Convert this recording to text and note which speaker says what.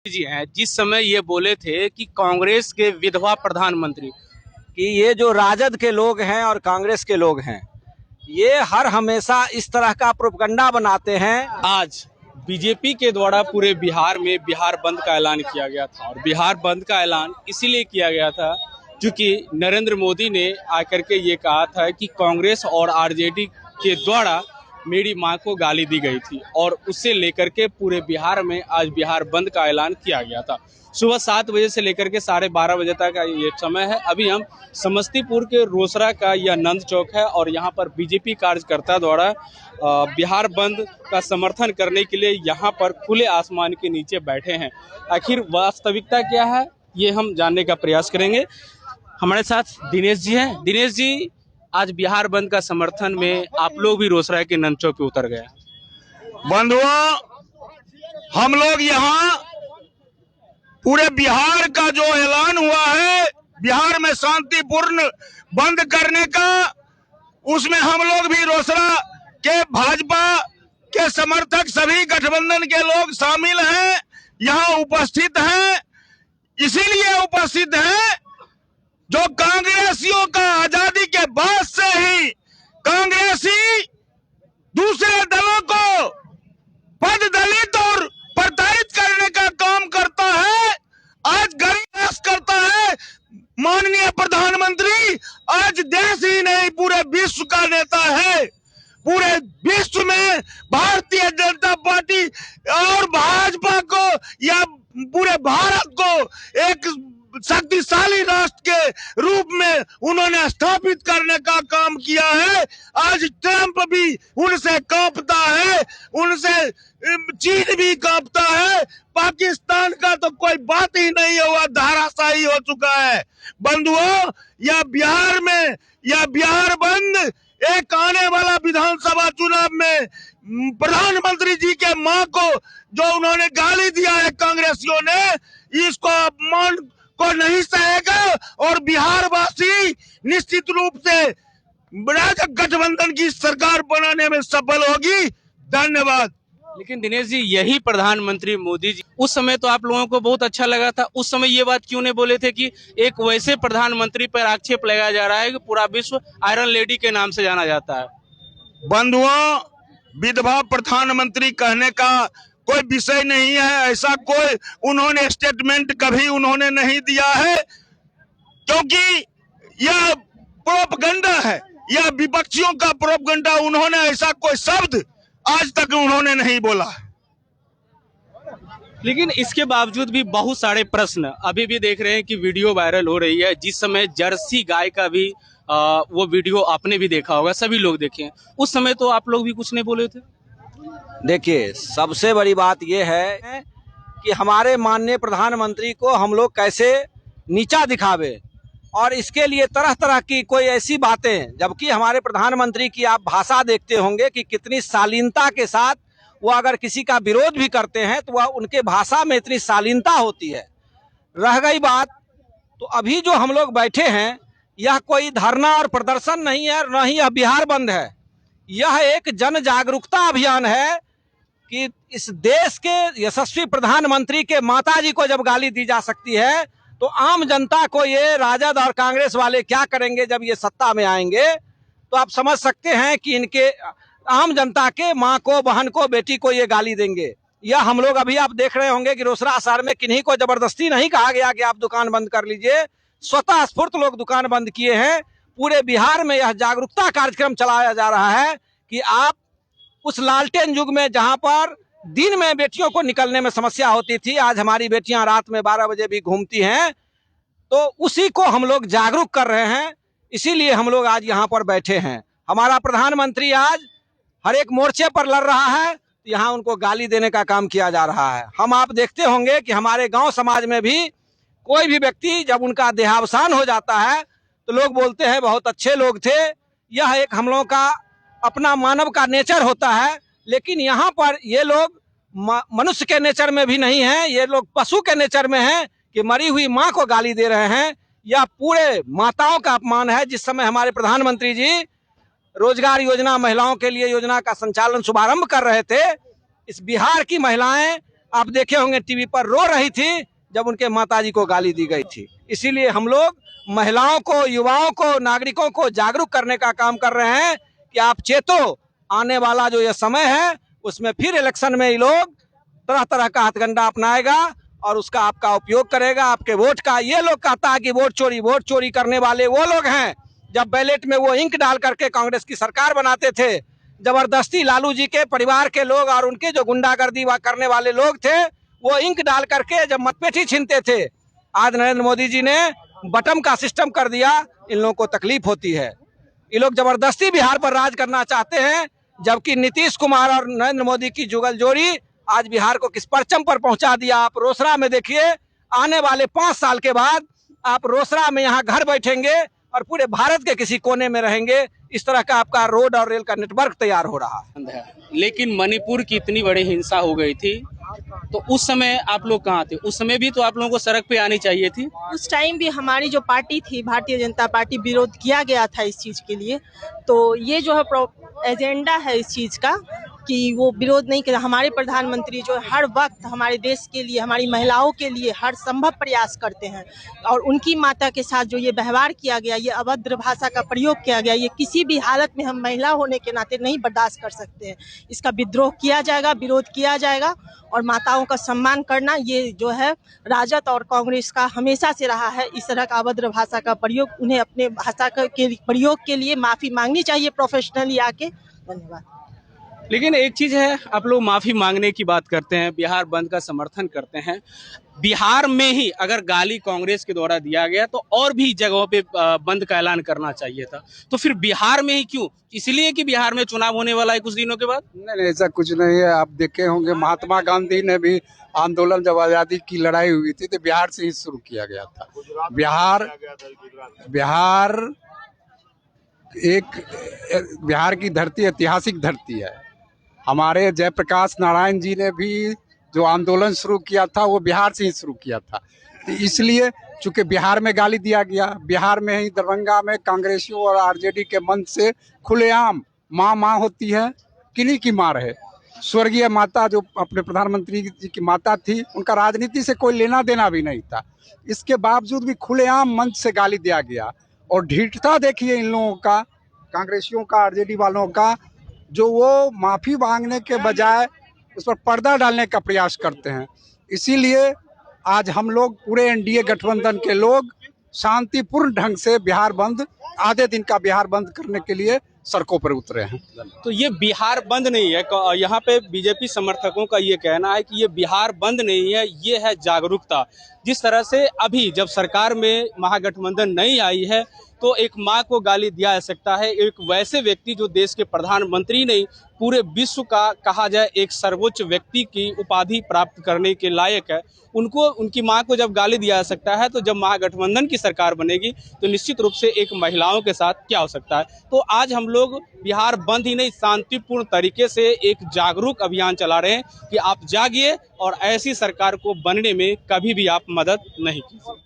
Speaker 1: जी हैं जिस समय ये बोले थे कि कांग्रेस के विधवा प्रधानमंत्री,
Speaker 2: कि ये जो राजद के लोग हैं और कांग्रेस के लोग हैं, ये हर हमेशा इस तरह का प्रोपगंडा बनाते हैं।
Speaker 1: आज बीजेपी के द्वारा पूरे बिहार में बिहार बंद का ऐलान किया गया था और बिहार बंद का ऐलान इसीलिए किया गया था क्योंकि नरेंद्र मोदी ने आकर के ये कहा था कि कांग्रेस और आरजेडी के द्वारा मेरी मां को गाली दी गई थी और उससे लेकर के पूरे बिहार में आज बिहार बंद का ऐलान किया गया था। सुबह 7 बजे से लेकर के 12:30 बजे तक का ये समय है। अभी हम समस्तीपुर के रोसड़ा का यह नंद चौक है और यहाँ पर बीजेपी कार्यकर्ता द्वारा बिहार बंद का समर्थन करने के लिए यहाँ पर खुले आसमान के नीचे बैठे हैं। आखिर वास्तविकता क्या है ये हम जानने का प्रयास करेंगे। हमारे साथ दिनेश जी हैं। दिनेश जी, आज बिहार बंद का समर्थन में आप लोग भी रोसड़ा के नंद चौक पे उतर गए।
Speaker 3: बंधुओं, हम लोग यहाँ पूरे बिहार का जो ऐलान हुआ है बिहार में शांतिपूर्ण बंद करने का, उसमें हम लोग भी रोसड़ा के भाजपा के समर्थक सभी गठबंधन के लोग शामिल हैं, यहाँ उपस्थित हैं। इसीलिए उपस्थित हैं जो कांग्रेसियों का आजादी के बाद से ही कांग्रेसी दूसरे दलों को पद दलित और प्रताड़ित करने का काम करता है, आज गरीब करता है। माननीय प्रधानमंत्री आज देश ही नहीं पूरे विश्व का नेता है। पूरे विश्व में भारतीय जनता पार्टी और भाजपा को या पूरे भारत को एक शक्तिशाली राष्ट्र के रूप में उन्होंने स्थापित करने का काम किया है। आज ट्रंप भी उनसे कांपता है, उनसे चीन भी कांपता है। पाकिस्तान का तो कोई बात ही नहीं हुआ, धाराशाही हो चुका है। बंधुओं, या बिहार में या बिहार बंद एक आने वाला विधानसभा चुनाव में प्रधानमंत्री जी के मां को जो उन्होंने गाली दिया है कांग्रेसियों ने, इसको अपमान को नहीं सहेगा और बिहार वासी निश्चित रूप से गठबंधन की सरकार बनाने में सफल होगी। धन्यवाद।
Speaker 1: लेकिन दिनेश जी, यही प्रधानमंत्री मोदी जी, उस समय तो आप लोगों को बहुत अच्छा लगा था। उस समय ये बात क्यों नहीं बोले थे कि एक वैसे प्रधानमंत्री पर आक्षेप लगाया जा रहा है कि पूरा विश्व आयरन लेडी के नाम से जाना जाता है।
Speaker 3: बंधुओं, विधवा प्रधानमंत्री कहने का कोई विषय नहीं है। ऐसा कोई उन्होंने स्टेटमेंट कभी उन्होंने नहीं दिया है, क्योंकि यह प्रोपगंडा है, यह विपक्षियों का प्रोपगंडा। उन्होंने ऐसा कोई शब्द आज तक उन्होंने नहीं बोला।
Speaker 1: लेकिन इसके बावजूद भी बहुत सारे प्रश्न अभी भी देख रहे हैं कि वीडियो वायरल हो रही है। जिस समय जर्सी गाय का भी वो वीडियो आपने भी देखा होगा, सभी लोग देखे हैं। उस समय तो आप लोग भी कुछ नहीं बोले थे।
Speaker 2: देखिए, सबसे बड़ी बात यह है कि हमारे माननीय प्रधानमंत्री को हम लोग कैसे नीचा दिखावे, और इसके लिए तरह तरह की कोई ऐसी बातें, जबकि हमारे प्रधानमंत्री की आप भाषा देखते होंगे कि कितनी शालीनता के साथ वो अगर किसी का विरोध भी करते हैं तो वह उनके भाषा में इतनी शालीनता होती है। रह गई बात, तो अभी जो हम लोग बैठे हैं यह कोई धरना और प्रदर्शन नहीं है, न ही यह बिहार बंद है। यह एक जन जागरूकता अभियान है कि इस देश के यशस्वी प्रधानमंत्री के माताजी को जब गाली दी जा सकती है तो आम जनता को ये राजद और कांग्रेस वाले क्या करेंगे जब ये सत्ता में आएंगे। तो आप समझ सकते हैं कि इनके आम जनता के माँ को, बहन को, बेटी को ये गाली देंगे। या हम लोग अभी आप देख रहे होंगे कि रोसड़ा शहर में किन्हीं को जबरदस्ती नहीं कहा गया कि आप दुकान बंद कर लीजिए, स्वतः स्फूर्त लोग दुकान बंद किए हैं। पूरे बिहार में यह जागरूकता कार्यक्रम चलाया जा रहा है कि आप उस लालटेन युग में जहां पर दिन में बेटियों को निकलने में समस्या होती थी, आज हमारी बेटियां रात में 12 बजे भी घूमती हैं। तो उसी को हम लोग जागरूक कर रहे हैं, इसीलिए हम लोग आज यहाँ पर बैठे हैं। हमारा प्रधानमंत्री आज हर एक मोर्चे पर लड़ रहा है, यहाँ उनको गाली देने का काम किया जा रहा है। हम आप देखते होंगे कि हमारे गांव समाज में भी कोई भी व्यक्ति जब उनका देहावसान हो जाता है तो लोग बोलते हैं बहुत अच्छे लोग थे। यह एक हम लोगों का अपना मानव का नेचर होता है, लेकिन यहाँ पर ये लोग मनुष्य के नेचर में भी नहीं है, ये लोग पशु के नेचर में हैं कि मरी हुई माँ को गाली दे रहे हैं। यह पूरे माताओं का अपमान है। जिस समय हमारे प्रधानमंत्री जी रोजगार योजना, महिलाओं के लिए योजना का संचालन शुभारंभ कर रहे थे, इस बिहार की महिलाएं आप देखे होंगे टीवी पर, रो रही थी जब उनके माताजी को गाली दी गई थी। इसीलिए हम लोग महिलाओं को, युवाओं को, नागरिकों को जागरूक करने का काम कर रहे हैं कि आप चेतो, आने वाला जो ये समय है उसमें फिर इलेक्शन में ये लोग तरह तरह का हथकंडा अपनाएगा और उसका आपका उपयोग करेगा, आपके वोट का। ये लोग कहता है कि वोट चोरी करने वाले वो लोग हैं जब बैलेट में वो इंक डाल करके कांग्रेस की सरकार बनाते थे। जबरदस्ती लालू जी के परिवार के लोग और उनके जो गुंडागर्दी करने वाले लोग थे वो इंक डाल करके जब मतपेटी छीनते थे। आज नरेंद्र मोदी जी ने बटन का सिस्टम कर दिया, इन लोगों को तकलीफ होती है। ये लोग जबरदस्ती बिहार पर राज करना चाहते हैं, जबकि नीतीश कुमार और नरेंद्र मोदी की जुगल जोड़ी आज बिहार को किस परचम पर पहुंचा दिया। आप रोसड़ा में देखिए, आने वाले 5 साल के बाद आप रोसड़ा में यहाँ घर बैठेंगे और पूरे भारत के किसी कोने में रहेंगे। इस तरह का आपका रोड और रेल का नेटवर्क तैयार हो रहा है।
Speaker 1: लेकिन मणिपुर की इतनी बड़ी हिंसा हो गई थी, तो उस समय आप लोग कहाँ थे? उस समय भी तो आप लोगों को सड़क पे आनी चाहिए थी।
Speaker 4: उस टाइम भी हमारी जो पार्टी थी, भारतीय जनता पार्टी, विरोध किया गया था इस चीज के लिए। तो ये जो है एजेंडा है इस चीज का कि वो विरोध नहीं करे। हमारे प्रधानमंत्री जो हर वक्त हमारे देश के लिए, हमारी महिलाओं के लिए हर संभव प्रयास करते हैं, और उनकी माता के साथ जो ये व्यवहार किया गया, ये अभद्र भाषा का प्रयोग किया गया, ये किसी भी हालत में हम महिला होने के नाते नहीं बर्दाश्त कर सकते हैं। इसका विद्रोह किया जाएगा, विरोध किया जाएगा, और माताओं का सम्मान करना ये जो है राजद और कांग्रेस का हमेशा से रहा है। इस तरह का अभद्र भाषा का प्रयोग, उन्हें अपने भाषा के प्रयोग के लिए माफी मांगनी चाहिए प्रोफेशनली आके। धन्यवाद।
Speaker 1: लेकिन एक चीज है, आप लोग माफी मांगने की बात करते हैं, बिहार बंद का समर्थन करते हैं। बिहार में ही अगर गाली कांग्रेस के द्वारा दिया गया तो और भी जगहों पे बंद का ऐलान करना चाहिए था, तो फिर बिहार में ही क्यों? इसलिए कि बिहार में चुनाव होने वाला है कुछ दिनों के बाद?
Speaker 5: नहीं, ऐसा कुछ नहीं है। आप देखे होंगे महात्मा गांधी ने भी आंदोलन, जब आजादी की लड़ाई हुई थी तो बिहार से ही शुरू किया गया था। बिहार की धरती ऐतिहासिक धरती है। हमारे जयप्रकाश नारायण जी ने भी जो आंदोलन शुरू किया था वो बिहार से ही शुरू किया था। तो इसलिए चूंकि बिहार में गाली दिया गया, बिहार में ही दरभंगा में कांग्रेसियों और आरजेडी के मंच से खुलेआम माँ होती है, किन्हीं की माँ रहे। स्वर्गीय माता जो अपने प्रधानमंत्री जी की माता थी, उनका राजनीति से कोई लेना देना भी नहीं था। इसके बावजूद भी खुलेआम मंच से गाली दिया गया। और ढीठता देखिए इन लोगों का, कांग्रेसियों का, आरजेडी वालों का, जो वो माफी मांगने के बजाय उस पर पर्दा डालने का प्रयास करते हैं। इसीलिए आज हम लोग पूरे एनडीए गठबंधन के लोग शांतिपूर्ण ढंग से बिहार बंद, आधे दिन का बिहार बंद करने के लिए सड़कों पर उतरे हैं।
Speaker 1: तो ये बिहार बंद नहीं है, यहाँ पे बीजेपी समर्थकों का ये कहना है कि ये बिहार बंद नहीं है, ये है जागरूकता। जिस तरह से अभी जब सरकार में महागठबंधन नहीं आई है तो एक माँ को गाली दिया जा सकता है, एक वैसे व्यक्ति जो देश के प्रधानमंत्री नहीं पूरे विश्व का कहा जाए एक सर्वोच्च व्यक्ति की उपाधि प्राप्त करने के लायक है, उनको, उनकी माँ को जब गाली दिया जा सकता है, तो जब महागठबंधन की सरकार बनेगी तो निश्चित रूप से एक महिलाओं के साथ क्या हो सकता है। तो आज हम लोग बिहार बंद ही नहीं, शांतिपूर्ण तरीके से एक जागरूक अभियान चला रहे हैं कि आप जागिए और ऐसी सरकार को बनने में कभी भी आप मदद नहीं कीजिए।